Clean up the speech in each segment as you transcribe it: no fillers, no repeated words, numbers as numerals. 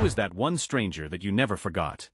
Who is that one stranger that you never forgot?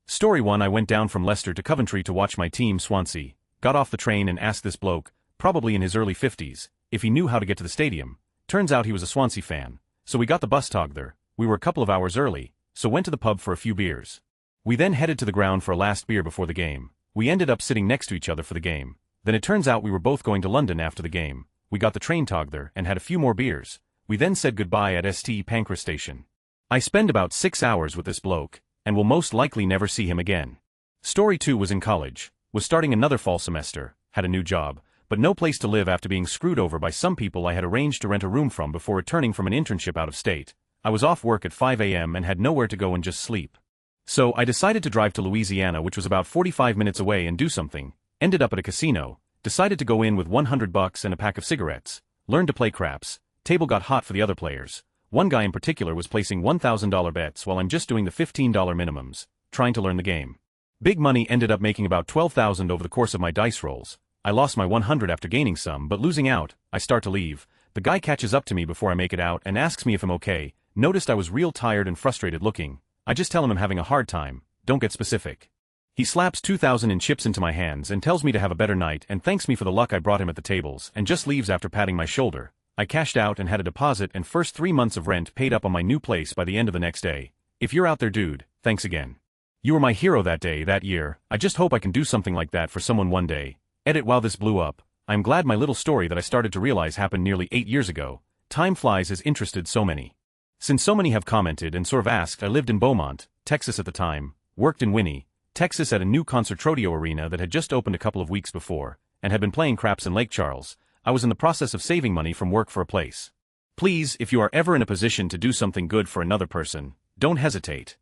Story 1. I went down from Leicester to Coventry to watch my team Swansea, got off the train and asked this bloke, probably in his early 50s, if he knew how to get to the stadium. Turns out he was a Swansea fan, so we got the bus together. We were a couple of hours early, so went to the pub for a few beers. We then headed to the ground for a last beer before the game. We ended up sitting next to each other for the game. Then it turns out we were both going to London after the game. We got the train together and had a few more beers. We then said goodbye at St Pancras station. I spend about 6 hours with this bloke, and will most likely never see him again. Story 2. Was in college, was starting another fall semester, had a new job, but no place to live after being screwed over by some people I had arranged to rent a room from before returning from an internship out of state. I was off work at 5 a.m. and had nowhere to go and just sleep. So I decided to drive to Louisiana, which was about 45 minutes away, and do something. Ended up at a casino, decided to go in with $100 and a pack of cigarettes, learned to play craps. Table got hot for the other players. One guy in particular was placing $1,000 bets while I'm just doing the $15 minimums, trying to learn the game. Big money. Ended up making about $12,000 over the course of my dice rolls. I lost my 100 after gaining some, but losing out. I start to leave. The guy catches up to me before I make it out and asks me if I'm okay. Noticed I was real tired and frustrated looking. I just tell him I'm having a hard time, don't get specific. He slaps 2,000 in chips into my hands and tells me to have a better night and thanks me for the luck I brought him at the tables and just leaves after patting my shoulder. I cashed out and had a deposit and first 3 months of rent paid up on my new place by the end of the next day. If you're out there, dude, thanks again. You were my hero that day, that year. I just hope I can do something like that for someone one day. Edit. While this blew up, I'm glad my little story that I started to realize happened nearly 8 years ago. Time flies has interested so many. Since so many have commented and sort of asked, I lived in Beaumont, Texas at the time, worked in Winnie, Texas at a new concert rodeo arena that had just opened a couple of weeks before, and had been playing craps in Lake Charles. I was in the process of saving money from work for a place. Please, if you are ever in a position to do something good for another person, don't hesitate.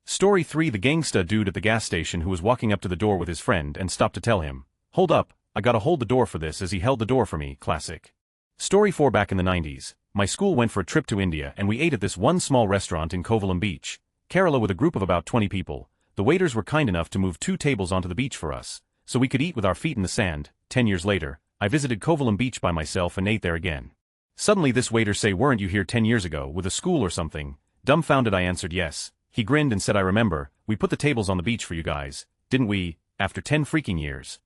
Story 3. The gangsta dude at the gas station who was walking up to the door with his friend and stopped to tell him, "Hold up, I gotta hold the door for this," as he held the door for me. Classic. Story 4. Back in the 90s, my school went for a trip to India and we ate at this one small restaurant in Kovalam Beach, Kerala, with a group of about 20 people. The waiters were kind enough to move 2 tables onto the beach for us, so we could eat with our feet in the sand. 10 years later, I visited Kovalam Beach by myself and ate there again. Suddenly this waiter say, "Weren't you here 10 years ago with a school or something?" Dumbfounded I answered yes. He grinned and said, "I remember, we put the tables on the beach for you guys, didn't we, after 10 freaking years."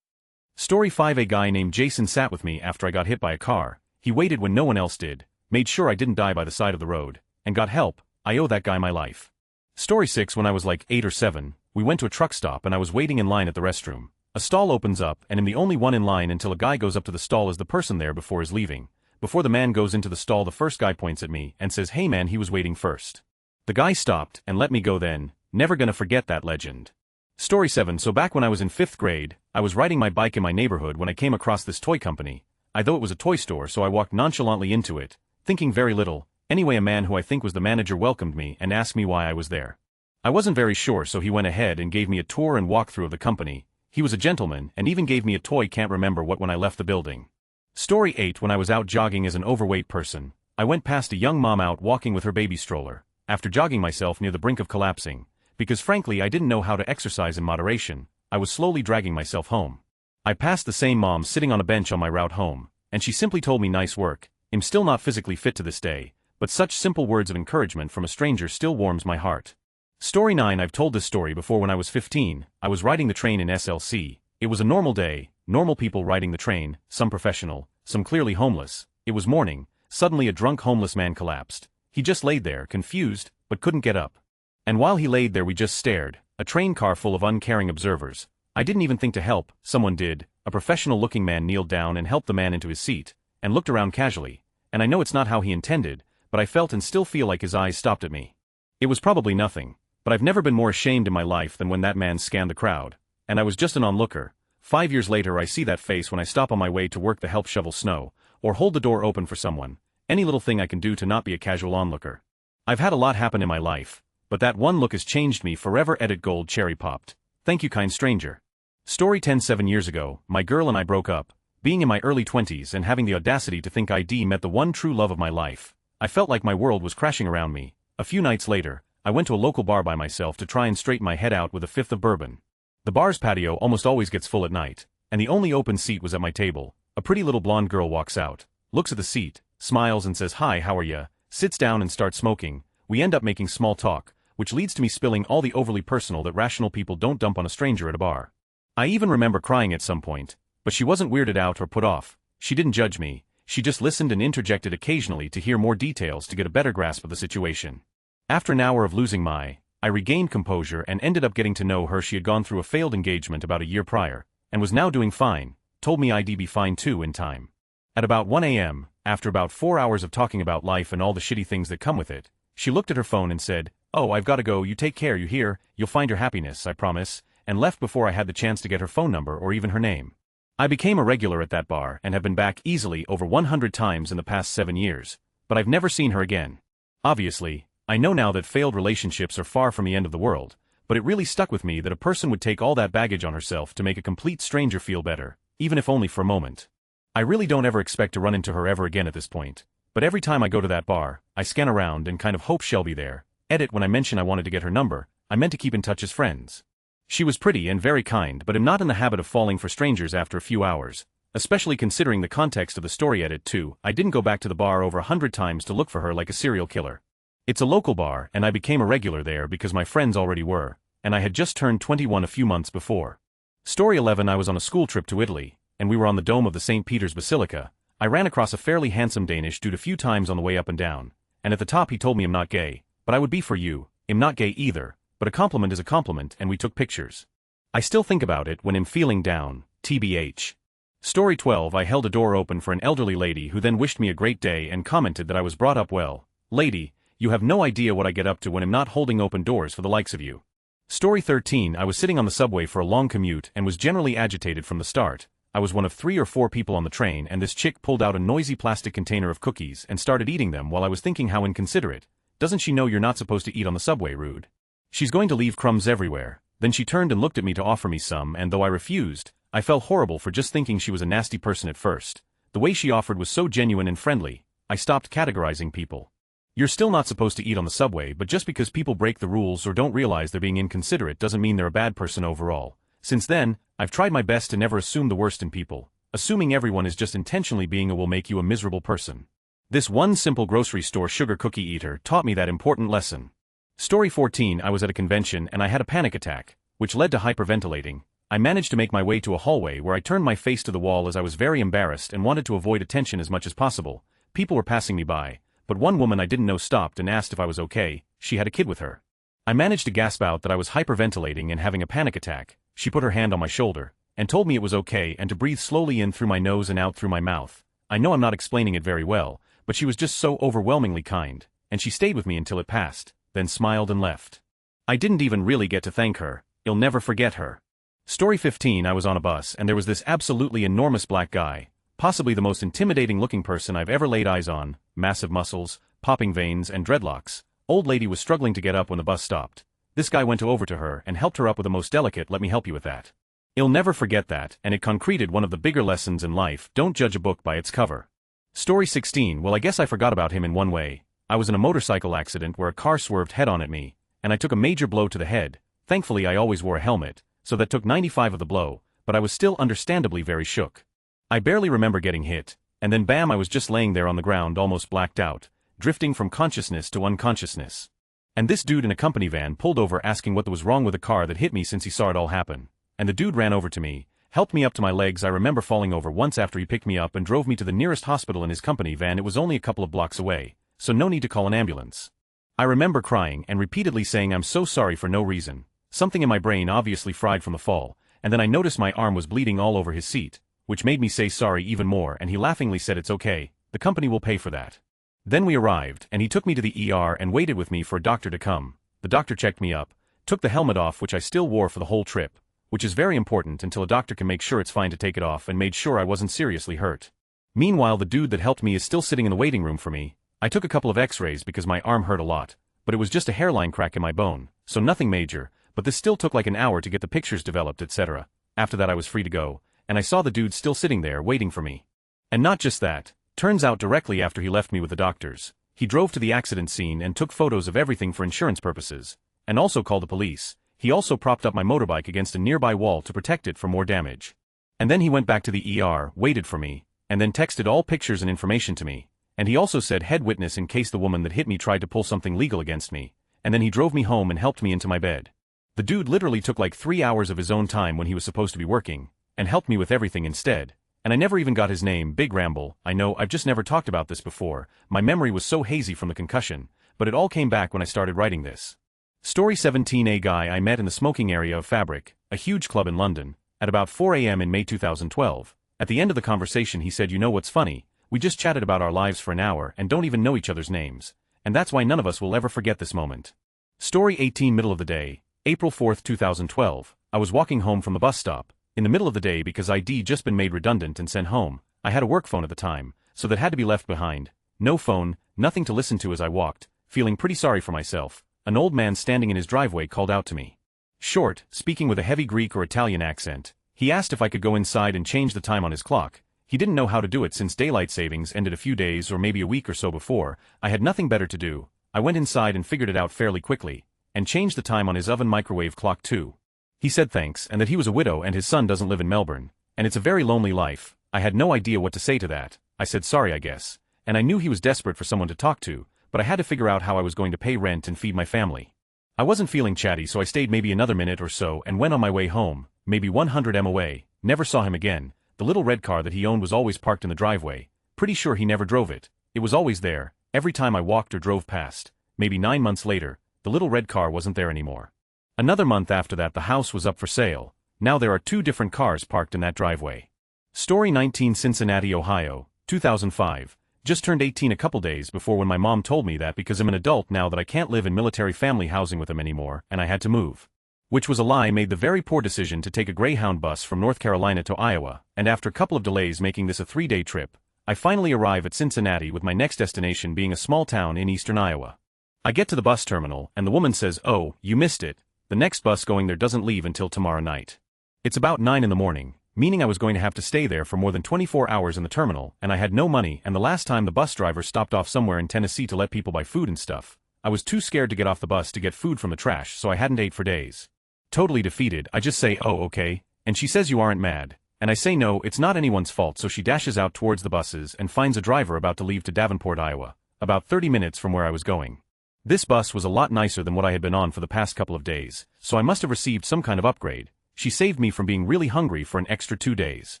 Story 5. A guy named Jason sat with me after I got hit by a car. He waited when no one else did, made sure I didn't die by the side of the road, and got help. I owe that guy my life. Story 6. When I was like 8 or 7, we went to a truck stop and I was waiting in line at the restroom. A stall opens up and I'm the only one in line until a guy goes up to the stall as the person there before is leaving. Before the man goes into the stall, the first guy points at me and says, "Hey man, he was waiting first." The guy stopped and let me go then. Never gonna forget that legend. Story 7. So back when I was in 5th grade, I was riding my bike in my neighborhood when I came across this toy company. Though it was a toy store, so I walked nonchalantly into it, thinking very little. Anyway, a man who I think was the manager welcomed me and asked me why I was there. I wasn't very sure, so he went ahead and gave me a tour and walkthrough of the company. He was a gentleman and even gave me a toy, can't remember what, when I left the building. Story 8. When I was out jogging as an overweight person, I went past a young mom out walking with her baby stroller, after jogging myself near the brink of collapsing, because frankly I didn't know how to exercise in moderation. I was slowly dragging myself home. I passed the same mom sitting on a bench on my route home, and she simply told me, "Nice work." I'm still not physically fit to this day, but such simple words of encouragement from a stranger still warms my heart. Story 9. I've told this story before. When I was 15, I was riding the train in SLC. It was a normal day, normal people riding the train, some professional, some clearly homeless. It was morning. Suddenly a drunk homeless man collapsed. He just laid there, confused, but couldn't get up. And while he laid there we just stared, a train car full of uncaring observers. I didn't even think to help, someone did. A professional-looking man kneeled down and helped the man into his seat, and looked around casually, and I know it's not how he intended, but I felt and still feel like his eyes stopped at me. It was probably nothing, but I've never been more ashamed in my life than when that man scanned the crowd, and I was just an onlooker. 5 years later I see that face when I stop on my way to work to help shovel snow, or hold the door open for someone. Any little thing I can do to not be a casual onlooker. I've had a lot happen in my life, but that one look has changed me forever. Edit. Gold cherry popped. Thank you, kind stranger. Story 10. 7 years ago, my girl and I broke up. Being in my early 20s and having the audacity to think I'd met the one true love of my life, I felt like my world was crashing around me. A few nights later, I went to a local bar by myself to try and straighten my head out with a fifth of bourbon. The bar's patio almost always gets full at night, and the only open seat was at my table. A pretty little blonde girl walks out, looks at the seat, smiles and says, "Hi, how are ya?" Sits down and starts smoking. we end up making small talk, which leads to me spilling all the overly personal that rational people don't dump on a stranger at a bar. I even remember crying at some point, but she wasn't weirded out or put off. She didn't judge me, she just listened and interjected occasionally to hear more details to get a better grasp of the situation. After an hour of losing I regained composure and ended up getting to know her. She had gone through a failed engagement about a year prior, and was now doing fine, told me I'd be fine too in time. At about 1 a.m., after about 4 hours of talking about life and all the shitty things that come with it, she looked at her phone and said, "Oh, I've got to go, you take care, you hear, you'll find your happiness, I promise," and left before I had the chance to get her phone number or even her name. I became a regular at that bar and have been back easily over 100 times in the past 7 years, but I've never seen her again. Obviously, I know now that failed relationships are far from the end of the world, but it really stuck with me that a person would take all that baggage on herself to make a complete stranger feel better, even if only for a moment. I really don't ever expect to run into her ever again at this point, but every time I go to that bar, I scan around and kind of hope she'll be there. Edit: when I mention I wanted to get her number, I meant to keep in touch as friends. She was pretty and very kind, but am not in the habit of falling for strangers after a few hours, especially considering the context of the story. Edit 2, I didn't go back to the bar over 100 times to look for her like a serial killer. It's a local bar and I became a regular there because my friends already were, and I had just turned 21 a few months before. Story 11, I was on a school trip to Italy, and we were on the dome of the St. Peter's Basilica. I ran across a fairly handsome Danish dude a few times on the way up and down, and at the top he told me I'm not gay, but I would be for you, I'm not gay either, but a compliment is a compliment, and we took pictures. I still think about it when I'm feeling down, tbh. Story 12, I held a door open for an elderly lady who then wished me a great day and commented that I was brought up well. Lady, you have no idea what I get up to when I'm not holding open doors for the likes of you. Story 13, I was sitting on the subway for a long commute and was generally agitated from the start. I was one of 3 or 4 people on the train, and this chick pulled out a noisy plastic container of cookies and started eating them while I was thinking how inconsiderate. Doesn't she know you're not supposed to eat on the subway, rude? She's going to leave crumbs everywhere. Then she turned and looked at me to offer me some, and though I refused, I felt horrible for just thinking she was a nasty person at first. The way she offered was so genuine and friendly, I stopped categorizing people. You're still not supposed to eat on the subway, but just because people break the rules or don't realize they're being inconsiderate doesn't mean they're a bad person overall. Since then, I've tried my best to never assume the worst in people. Assuming everyone is just intentionally being a will make you a miserable person. This one simple grocery store sugar cookie eater taught me that important lesson. Story 14, I was at a convention and I had a panic attack, which led to hyperventilating. I managed to make my way to a hallway where I turned my face to the wall as I was very embarrassed and wanted to avoid attention as much as possible. People were passing me by, but one woman I didn't know stopped and asked if I was okay. She had a kid with her. I managed to gasp out that I was hyperventilating and having a panic attack. She put her hand on my shoulder and told me it was okay and to breathe slowly in through my nose and out through my mouth. I know I'm not explaining it very well, but she was just so overwhelmingly kind, and she stayed with me until it passed, then smiled and left. I didn't even really get to thank her. I'll never forget her. Story 15, I was on a bus and there was this absolutely enormous black guy, possibly the most intimidating looking person I've ever laid eyes on, massive muscles, popping veins and dreadlocks. Old lady was struggling to get up when the bus stopped. This guy went over to her and helped her up with the most delicate "let me help you with that." I'll never forget that, and it concreted one of the bigger lessons in life: don't judge a book by its cover. Story 16, well, I guess I forgot about him in one way. I was in a motorcycle accident where a car swerved head-on at me, and I took a major blow to the head. Thankfully I always wore a helmet, so that took 95 of the blow, but I was still understandably very shook. I barely remember getting hit, and then bam, I was just laying there on the ground almost blacked out, drifting from consciousness to unconsciousness. And this dude in a company van pulled over asking what was wrong with the car that hit me since he saw it all happen. And the dude ran over to me, helped me up to my legs. I remember falling over once after he picked me up and drove me to the nearest hospital in his company van. It was only a couple of blocks away, so no need to call an ambulance. I remember crying and repeatedly saying I'm so sorry for no reason. Something in my brain obviously fried from the fall, and then I noticed my arm was bleeding all over his seat, which made me say sorry even more, and he laughingly said it's okay, the company will pay for that. Then we arrived, and he took me to the ER and waited with me for a doctor to come. The doctor checked me up, took the helmet off, which I still wore for the whole trip, which is very important until a doctor can make sure it's fine to take it off, and made sure I wasn't seriously hurt. Meanwhile, the dude that helped me is still sitting in the waiting room for me. I took a couple of x-rays because my arm hurt a lot, but it was just a hairline crack in my bone, so nothing major, but this still took like an hour to get the pictures developed, etc. After that I was free to go, and I saw the dude still sitting there waiting for me. And not just that, turns out directly after he left me with the doctors, he drove to the accident scene and took photos of everything for insurance purposes, and also called the police. He also propped up my motorbike against a nearby wall to protect it from more damage. And then he went back to the ER, waited for me, and then texted all pictures and information to me, And he also said head witness in case the woman that hit me tried to pull something legal against me, and then he drove me home and helped me into my bed. The dude literally took like 3 hours of his own time when he was supposed to be working, and helped me with everything instead. And I never even got his name. Big ramble. I know I've just never talked about this before, my memory was so hazy from the concussion, but it all came back when I started writing this. Story 17. A guy I met in the smoking area of Fabric, a huge club in London, at about 4 a.m. in May 2012. At the end of the conversation he said, you know what's funny? We just chatted about our lives for an hour and don't even know each other's names. And that's why none of us will ever forget this moment. Story 18. Middle of the day, April 4, 2012. I was walking home from the bus stop, in the middle of the day because ID just been made redundant and sent home. I had a work phone at the time, so that had to be left behind. No phone, nothing to listen to as I walked, feeling pretty sorry for myself. An old man standing in his driveway called out to me. Short, speaking with a heavy Greek or Italian accent, he asked if I could go inside and change the time on his clock. He didn't know how to do it since daylight savings ended a few days or maybe a week or so before. I had nothing better to do. I went inside and figured it out fairly quickly, and changed the time on his oven microwave clock too. He said thanks and that he was a widow and his son doesn't live in Melbourne, and it's a very lonely life. I had no idea what to say to that. I said sorry I guess, and I knew he was desperate for someone to talk to, but I had to figure out how I was going to pay rent and feed my family. I wasn't feeling chatty, so I stayed maybe another minute or so and went on my way home, maybe 100 m away. Never saw him again. The little red car that he owned was always parked in the driveway. Pretty sure he never drove it. It was always there, every time I walked or drove past. Maybe 9 months later, the little red car wasn't there anymore. Another month after that the house was up for sale. Now there are 2 different cars parked in that driveway. Story 19. Cincinnati, Ohio, 2005. Just turned 18 a couple days before when my mom told me that because I'm an adult now that I can't live in military family housing with them anymore and I had to move. Which was a lie. Made the very poor decision to take a Greyhound bus from North Carolina to Iowa, and after a couple of delays making this a 3-day trip, I finally arrive at Cincinnati with my next destination being a small town in eastern Iowa. I get to the bus terminal and the woman says, "Oh, you missed it. The next bus going there doesn't leave until tomorrow night." It's about 9 in the morning, meaning I was going to have to stay there for more than 24 hours in the terminal, and I had no money, and the last time the bus driver stopped off somewhere in Tennessee to let people buy food and stuff, I was too scared to get off the bus to get food from the trash, so I hadn't ate for days. Totally defeated, I just say, "Oh okay," and she says, "You aren't mad?" And I say no, it's not anyone's fault, so she dashes out towards the buses and finds a driver about to leave to Davenport, Iowa, about 30 minutes from where I was going. This bus was a lot nicer than what I had been on for the past couple of days, so I must have received some kind of upgrade. She saved me from being really hungry for an extra 2 days.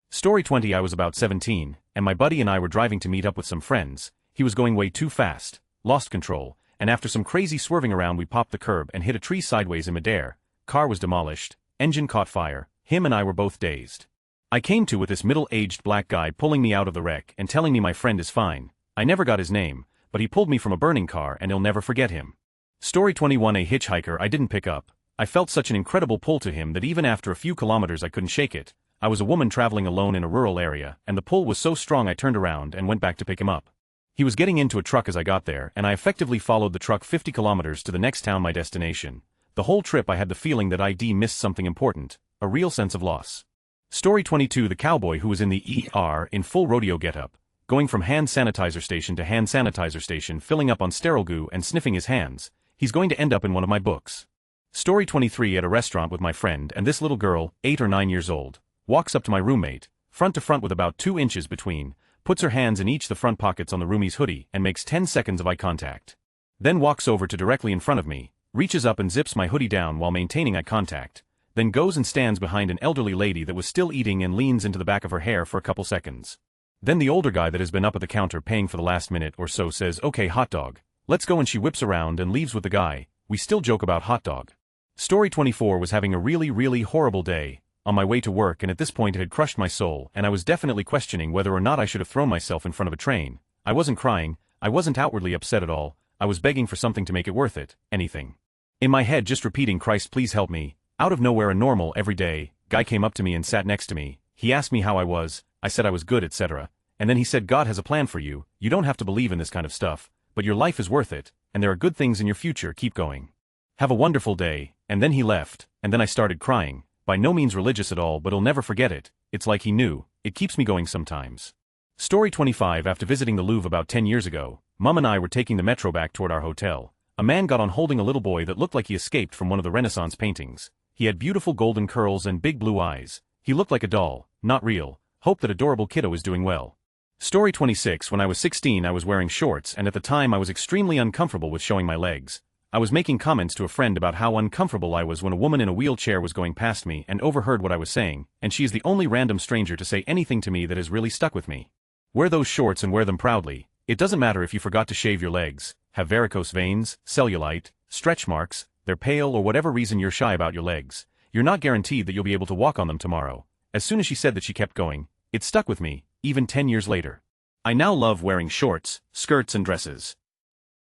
Story 20. I was about 17, and my buddy and I were driving to meet up with some friends. He was going way too fast, lost control, and after some crazy swerving around we popped the curb and hit a tree sideways in midair. Car was demolished, engine caught fire, him and I were both dazed. I came to with this middle-aged black guy pulling me out of the wreck and telling me my friend is fine. I never got his name, but he pulled me from a burning car and I'll never forget him. Story 21. A hitchhiker I didn't pick up. I felt such an incredible pull to him that even after a few kilometers I couldn't shake it. I was a woman traveling alone in a rural area, and the pull was so strong I turned around and went back to pick him up. He was getting into a truck as I got there, and I effectively followed the truck 50 kilometers to the next town, my destination. The whole trip I had the feeling that ID missed something important, a real sense of loss. Story 22. The cowboy who was in the ER in full rodeo getup, going from hand sanitizer station to hand sanitizer station, filling up on sterile goo and sniffing his hands. He's going to end up in one of my books. Story 23. At a restaurant with my friend, and this little girl, 8 or 9 years old, walks up to my roommate, front to front with about 2 inches between, puts her hands in each the front pockets on the roomie's hoodie and makes 10 seconds of eye contact. Then walks over to directly in front of me, reaches up and zips my hoodie down while maintaining eye contact, then goes and stands behind an elderly lady that was still eating and leans into the back of her hair for a couple seconds. Then the older guy that has been up at the counter paying for the last minute or so says, "Okay, hot dog. Let's go," and she whips around and leaves with the guy. We still joke about hot dog. Story 24. Was having a really horrible day, on my way to work, and at this point it had crushed my soul, and I was definitely questioning whether or not I should have thrown myself in front of a train. I wasn't crying, I wasn't outwardly upset at all, I was begging for something to make it worth it, anything. In my head just repeating, "Christ please help me." Out of nowhere a normal, everyday guy came up to me and sat next to me. He asked me how I was, I said I was good, etc. And then he said, "God has a plan for you, you don't have to believe in this kind of stuff, but your life is worth it, and there are good things in your future, keep going. Have a wonderful day," and then he left, and then I started crying. By no means religious at all, but I'll never forget it. It's like he knew. It keeps me going sometimes. Story 25. After visiting the Louvre about 10 years ago, Mum and I were taking the metro back toward our hotel. A man got on holding a little boy that looked like he escaped from one of the Renaissance paintings. He had beautiful golden curls and big blue eyes. He looked like a doll, not real. Hope that adorable kiddo is doing well. Story 26. When I was 16 I was wearing shorts and at the time I was extremely uncomfortable with showing my legs. I was making comments to a friend about how uncomfortable I was when a woman in a wheelchair was going past me and overheard what I was saying, and she is the only random stranger to say anything to me that has really stuck with me. Wear those shorts and wear them proudly. It doesn't matter if you forgot to shave your legs, have varicose veins, cellulite, stretch marks, they're pale or whatever reason you're shy about your legs. You're not guaranteed that you'll be able to walk on them tomorrow. As soon as she said that she kept going, it stuck with me, even 10 years later. I now love wearing shorts, skirts and dresses.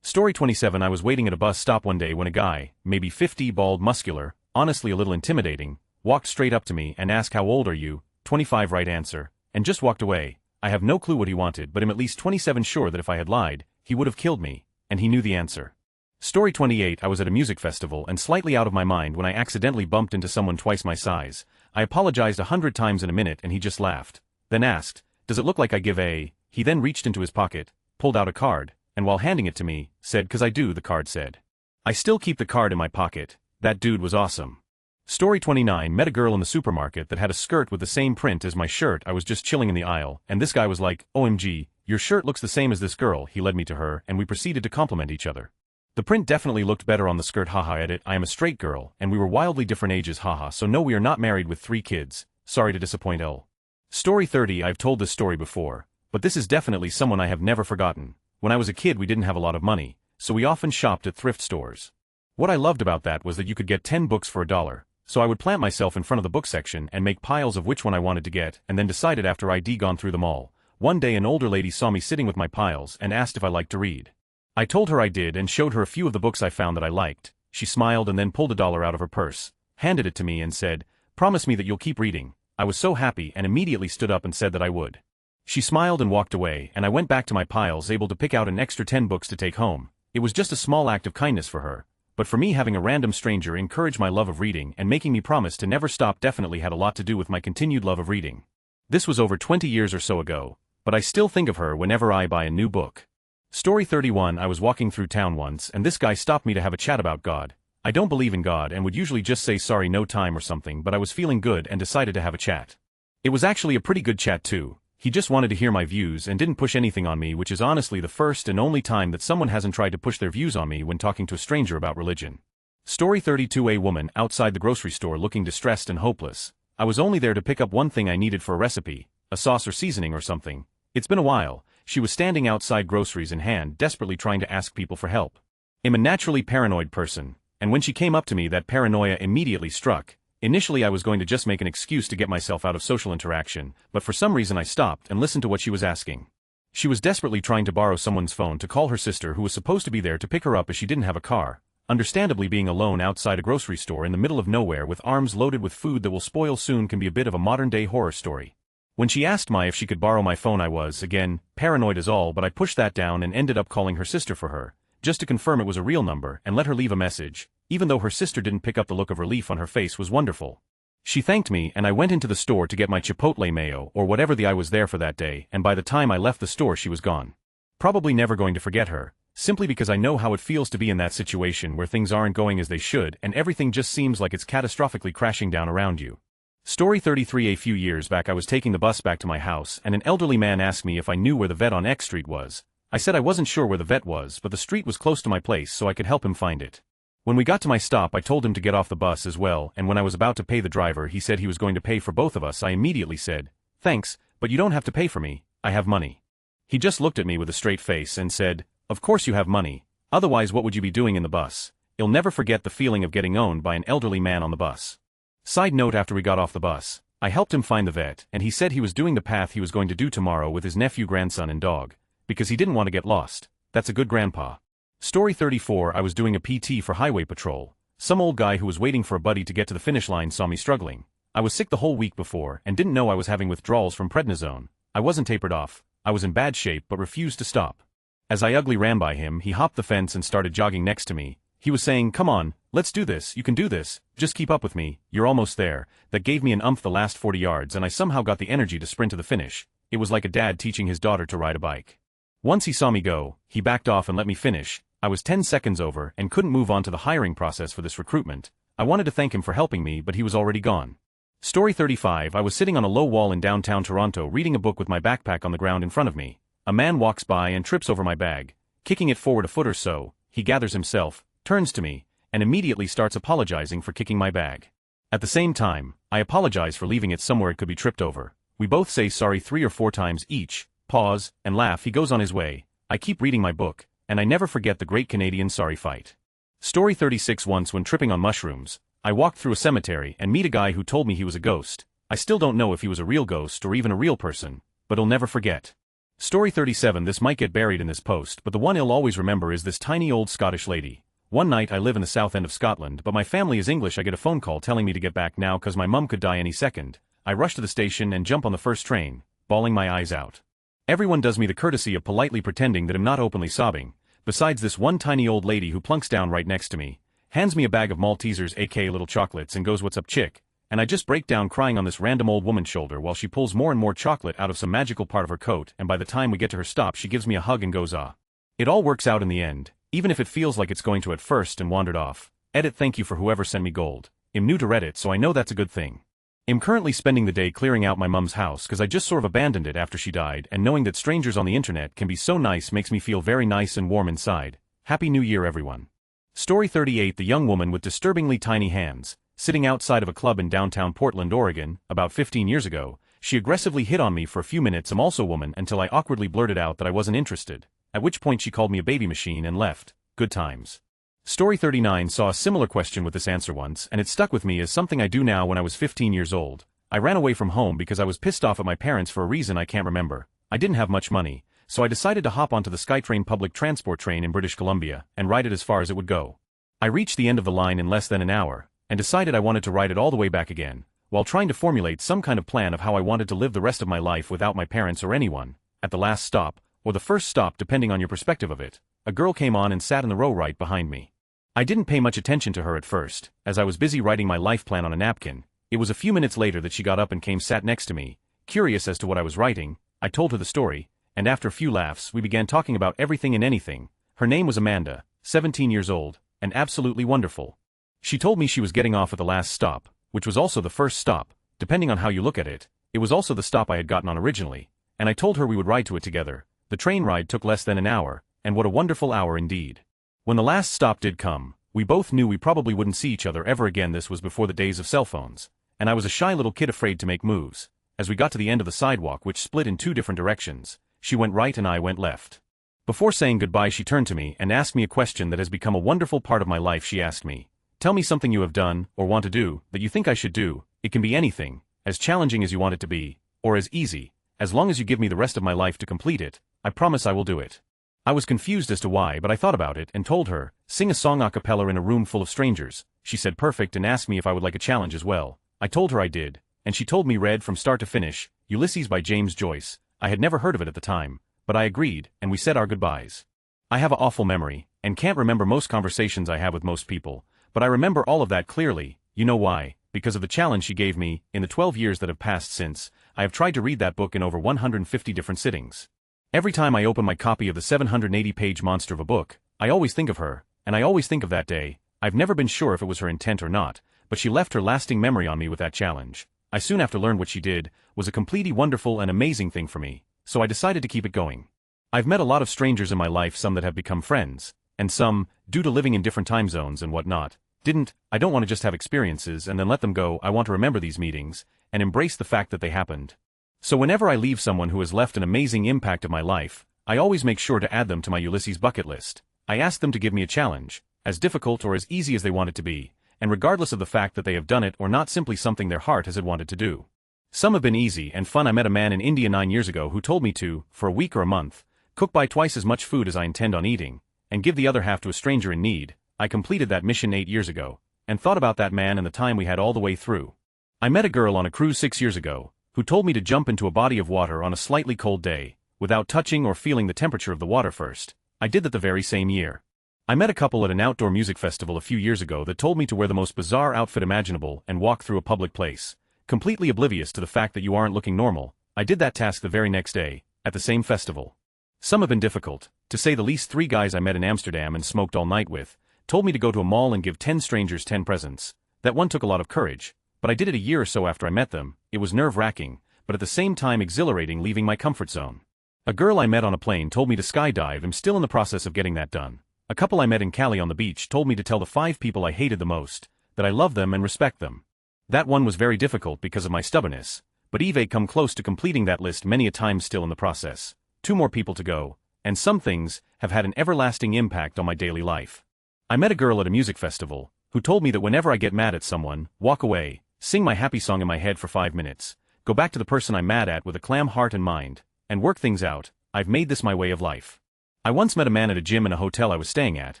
Story 27. I was waiting at a bus stop one day when a guy, maybe 50, bald, muscular, honestly a little intimidating, walked straight up to me and asked, "How old are you?" 25 right answer, and just walked away. I have no clue what he wanted, but I'm at least 27 sure that if I had lied, he would have killed me, and he knew the answer. Story 28. I was at a music festival and slightly out of my mind when I accidentally bumped into someone twice my size. I apologized 100 times in a minute and he just laughed. Then asked, "Does it look like I give a..." He then reached into his pocket, pulled out a card, and while handing it to me, said, "'Cause I do," the card said. I still keep the card in my pocket. That dude was awesome. Story 29. Met a girl in the supermarket that had a skirt with the same print as my shirt. I was just chilling in the aisle, and this guy was like, "OMG, your shirt looks the same as this girl." He led me to her, and we proceeded to compliment each other. The print definitely looked better on the skirt. Haha. Edit. I am a straight girl, and we were wildly different ages. Haha. So no, we are not married with 3 kids. Sorry to disappoint. L. Story 30. I've told this story before, but this is definitely someone I have never forgotten. When I was a kid we didn't have a lot of money, so we often shopped at thrift stores. What I loved about that was that you could get 10 books for $1, so I would plant myself in front of the book section and make piles of which one I wanted to get and then decided after I'd gone through them all. One day an older lady saw me sitting with my piles and asked if I liked to read. I told her I did and showed her a few of the books I found that I liked. She smiled and then pulled $1 out of her purse, handed it to me and said, "Promise me that you'll keep reading." I was so happy and immediately stood up and said that I would. She smiled and walked away, and I went back to my piles able to pick out an extra 10 books to take home. It was just a small act of kindness for her, but for me having a random stranger encourage my love of reading and making me promise to never stop definitely had a lot to do with my continued love of reading. This was over 20 years or so ago, but I still think of her whenever I buy a new book. Story 31. I was walking through town once and this guy stopped me to have a chat about God. I don't believe in God and would usually just say sorry no time or something, but I was feeling good and decided to have a chat. It was actually a pretty good chat too. He just wanted to hear my views and didn't push anything on me, which is honestly the first and only time that someone hasn't tried to push their views on me when talking to a stranger about religion. Story 32. A woman outside the grocery store looking distressed and hopeless. I was only there to pick up one thing I needed for a recipe, a sauce or seasoning or something. It's been a while. She was standing outside, groceries in hand, desperately trying to ask people for help. I'm a naturally paranoid person, and when she came up to me that paranoia immediately struck. Initially I was going to just make an excuse to get myself out of social interaction, but for some reason I stopped and listened to what she was asking. She was desperately trying to borrow someone's phone to call her sister who was supposed to be there to pick her up as she didn't have a car. Understandably, being alone outside a grocery store in the middle of nowhere with arms loaded with food that will spoil soon can be a bit of a modern-day horror story. When she asked me if she could borrow my phone, I was, again, paranoid as all, but I pushed that down and ended up calling her sister for her, just to confirm it was a real number and let her leave a message. Even though her sister didn't pick up, the look of relief on her face was wonderful. She thanked me and I went into the store to get my Chipotle mayo or whatever I was there for that day, and by the time I left the store she was gone. Probably never going to forget her, simply because I know how it feels to be in that situation where things aren't going as they should and everything just seems like it's catastrophically crashing down around you. Story 33. A few years back I was taking the bus back to my house and an elderly man asked me if I knew where the vet on X Street was. I said I wasn't sure where the vet was, but the street was close to my place so I could help him find it. When we got to my stop I told him to get off the bus as well, and when I was about to pay the driver he said he was going to pay for both of us. I immediately said, "Thanks, but you don't have to pay for me, I have money." He just looked at me with a straight face and said, "Of course you have money, otherwise what would you be doing in the bus?" I'll never forget the feeling of getting owned by an elderly man on the bus. Side note, after we got off the bus, I helped him find the vet and he said he was doing the path he was going to do tomorrow with his nephew, grandson and dog, because he didn't want to get lost. That's a good grandpa. Story 34. I was doing a PT for highway patrol. Some old guy who was waiting for a buddy to get to the finish line saw me struggling. I was sick the whole week before and didn't know I was having withdrawals from prednisone. I wasn't tapered off. I was in bad shape but refused to stop. As I ugly ran by him, he hopped the fence and started jogging next to me. He was saying, "Come on, let's do this, you can do this, just keep up with me, you're almost there." That gave me an umph the last 40 yards and I somehow got the energy to sprint to the finish. It was like a dad teaching his daughter to ride a bike. Once he saw me go, he backed off and let me finish. I was 10 seconds over and couldn't move on to the hiring process for this recruitment. I wanted to thank him for helping me, but he was already gone. Story 35. I was sitting on a low wall in downtown Toronto reading a book with my backpack on the ground in front of me. A man walks by and trips over my bag. Kicking it forward a foot or so, he gathers himself, turns to me, and immediately starts apologizing for kicking my bag. At the same time, I apologize for leaving it somewhere it could be tripped over. We both say sorry 3 or 4 times each, pause, and laugh. He goes on his way. I keep reading my book, and I never forget the Great Canadian Sorry Fight. Story 36. Once when tripping on mushrooms, I walked through a cemetery and meet a guy who told me he was a ghost. I still don't know if he was a real ghost or even a real person, but I'll never forget. Story 37. This might get buried in this post, but the one I'll always remember is this tiny old Scottish lady. One night I live in the south end of Scotland, but my family is English. I get a phone call telling me to get back now cause my mum could die any second. I rush to the station and jump on the first train, bawling my eyes out. Everyone does me the courtesy of politely pretending that I'm not openly sobbing, besides this one tiny old lady who plunks down right next to me, hands me a bag of Maltesers aka little chocolates and goes, "What's up, chick?" And I just break down crying on this random old woman's shoulder while she pulls more and more chocolate out of some magical part of her coat, and by the time we get to her stop she gives me a hug and goes, "Ah." It all works out in the end, even if it feels like it's going to at first and wandered off. Edit. Thank you for whoever sent me gold. I'm new to Reddit so I know that's a good thing. I'm currently spending the day clearing out my mum's house cause I just sort of abandoned it after she died, and knowing that strangers on the internet can be so nice makes me feel very nice and warm inside. Happy New Year everyone. Story 38. The young woman with disturbingly tiny hands. Sitting outside of a club in downtown Portland, Oregon, about 15 years ago, she aggressively hit on me for a few minutes. I'm also a woman until I awkwardly blurted out that I wasn't interested, at which point she called me a baby machine and left. Good times. Story 39. Saw a similar question with this answer once, and it stuck with me as something I do now. When I was 15 years old, I ran away from home because I was pissed off at my parents for a reason I can't remember. I didn't have much money, so I decided to hop onto the SkyTrain public transport train in British Columbia and ride it as far as it would go. I reached the end of the line in less than an hour, and decided I wanted to ride it all the way back again, while trying to formulate some kind of plan of how I wanted to live the rest of my life without my parents or anyone. At the last stop, or the first stop depending on your perspective of it, a girl came on and sat in the row right behind me. I didn't pay much attention to her at first, as I was busy writing my life plan on a napkin. It was a few minutes later that she got up and came sat next to me. Curious as to what I was writing, I told her the story, and after a few laughs we began talking about everything and anything. Her name was Amanda, 17 years old, and absolutely wonderful. She told me she was getting off at the last stop, which was also the first stop, depending on how you look at it. It was also the stop I had gotten on originally, and I told her we would ride to it together. The train ride took less than an hour, and what a wonderful hour indeed. When the last stop did come, we both knew we probably wouldn't see each other ever again. This was before the days of cell phones, and I was a shy little kid afraid to make moves. As we got to the end of the sidewalk, which split in 2 different directions, she went right and I went left. Before saying goodbye she turned to me and asked me a question that has become a wonderful part of my life. She asked me, "Tell me something you have done, or want to do, that you think I should do. It can be anything, as challenging as you want it to be, or as easy, as long as you give me the rest of my life to complete it. I promise I will do it." I was confused as to why, but I thought about it and told her, "Sing a song a cappella in a room full of strangers." She said perfect and asked me if I would like a challenge as well. I told her I did, and she told me read from start to finish, Ulysses by James Joyce. I had never heard of it at the time, but I agreed, and we said our goodbyes. I have an awful memory, and can't remember most conversations I have with most people, but I remember all of that clearly. You know why? Because of the challenge she gave me. In the 12 years that have passed since, I have tried to read that book in over 150 different sittings. Every time I open my copy of the 780-page monster of a book, I always think of her, and I always think of that day. I've never been sure if it was her intent or not, but she left her lasting memory on me with that challenge. I soon after learned what she did was a completely wonderful and amazing thing for me, so I decided to keep it going. I've met a lot of strangers in my life, some that have become friends, and some, due to living in different time zones and whatnot, didn't. I don't want to just have experiences and then let them go. I want to remember these meetings, and embrace the fact that they happened. So whenever I leave someone who has left an amazing impact of my life, I always make sure to add them to my Ulysses bucket list. I ask them to give me a challenge, as difficult or as easy as they want it to be, and regardless of the fact that they have done it or not, simply something their heart has wanted to do. Some have been easy and fun. I met a man in India 9 years ago who told me to, for a week or a month, cook by twice as much food as I intend on eating, and give the other half to a stranger in need. I completed that mission 8 years ago, and thought about that man and the time we had all the way through. I met a girl on a cruise 6 years ago, who told me to jump into a body of water on a slightly cold day, without touching or feeling the temperature of the water first. I did that the very same year. I met a couple at an outdoor music festival a few years ago that told me to wear the most bizarre outfit imaginable and walk through a public place, completely oblivious to the fact that you aren't looking normal. I did that task the very next day, at the same festival. Some have been difficult, to say the least. 3 guys I met in Amsterdam and smoked all night with, told me to go to a mall and give 10 strangers 10 presents. That one took a lot of courage, but I did it a year or so after I met them. It was nerve-wracking, but at the same time exhilarating, leaving my comfort zone. A girl I met on a plane told me to skydive. I'm still in the process of getting that done. A couple I met in Cali on the beach told me to tell the 5 people I hated the most, that I love them and respect them. That one was very difficult because of my stubbornness, but I've come close to completing that list many a time, still in the process. 2 more people to go, and some things have had an everlasting impact on my daily life. I met a girl at a music festival, who told me that whenever I get mad at someone, walk away, sing my happy song in my head for 5 minutes, go back to the person I'm mad at with a calm heart and mind, and work things out. I've made this my way of life. I once met a man at a gym in a hotel I was staying at,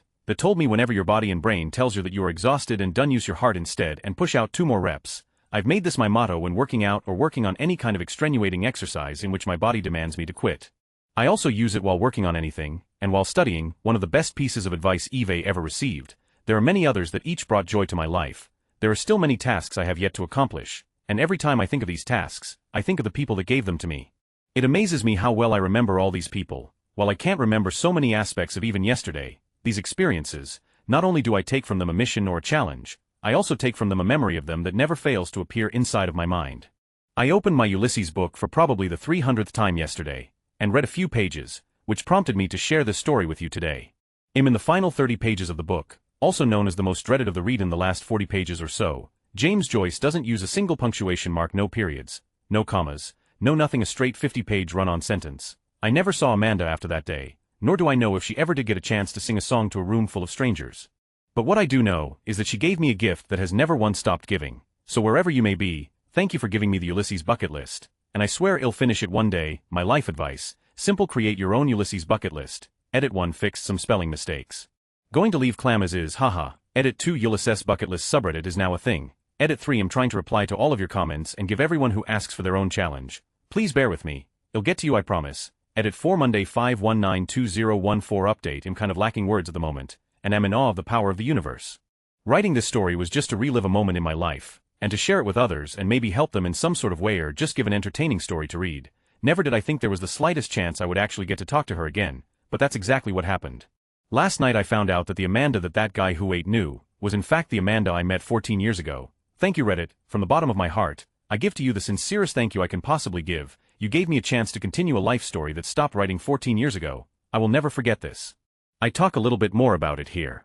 that told me whenever your body and brain tells you that you are exhausted and done, use your heart instead and push out 2 more reps. I've made this my motto when working out or working on any kind of extenuating exercise in which my body demands me to quit. I also use it while working on anything, and while studying. One of the best pieces of advice I've ever received. There are many others that each brought joy to my life. There are still many tasks I have yet to accomplish, and every time I think of these tasks, I think of the people that gave them to me. It amazes me how well I remember all these people. While I can't remember so many aspects of even yesterday, these experiences, not only do I take from them a mission or a challenge, I also take from them a memory of them that never fails to appear inside of my mind. I opened my Ulysses book for probably the 300th time yesterday, and read a few pages, which prompted me to share this story with you today. I'm in the final 30 pages of the book, also known as the most dreaded of the read. In the last 40 pages or so, James Joyce doesn't use a single punctuation mark, no periods, no commas, no nothing, a straight 50-page run-on sentence. I never saw Amanda after that day, nor do I know if she ever did get a chance to sing a song to a room full of strangers. But what I do know is that she gave me a gift that has never once stopped giving. So wherever you may be, thank you for giving me the Ulysses bucket list, and I swear I'll finish it one day. My life advice: simple, create your own Ulysses bucket list. Edit 1, fixed some spelling mistakes. Going to leave clam as is, haha. Edit 2, Ulysses bucket list subreddit is now a thing. Edit 3, I'm trying to reply to all of your comments and give everyone who asks for their own challenge. Please bear with me. It'll get to you, I promise. Edit 4, Monday 5/19/2014 update. I'm kind of lacking words at the moment, and am in awe of the power of the universe. Writing this story was just to relive a moment in my life, and to share it with others and maybe help them in some sort of way, or just give an entertaining story to read. Never did I think there was the slightest chance I would actually get to talk to her again, but that's exactly what happened. Last night I found out that the Amanda that guy who ate knew was in fact the Amanda I met 14 years ago. Thank you, Reddit. From the bottom of my heart, I give to you the sincerest thank you I can possibly give. You gave me a chance to continue a life story that stopped writing 14 years ago. I will never forget this. I talk a little bit more about it here.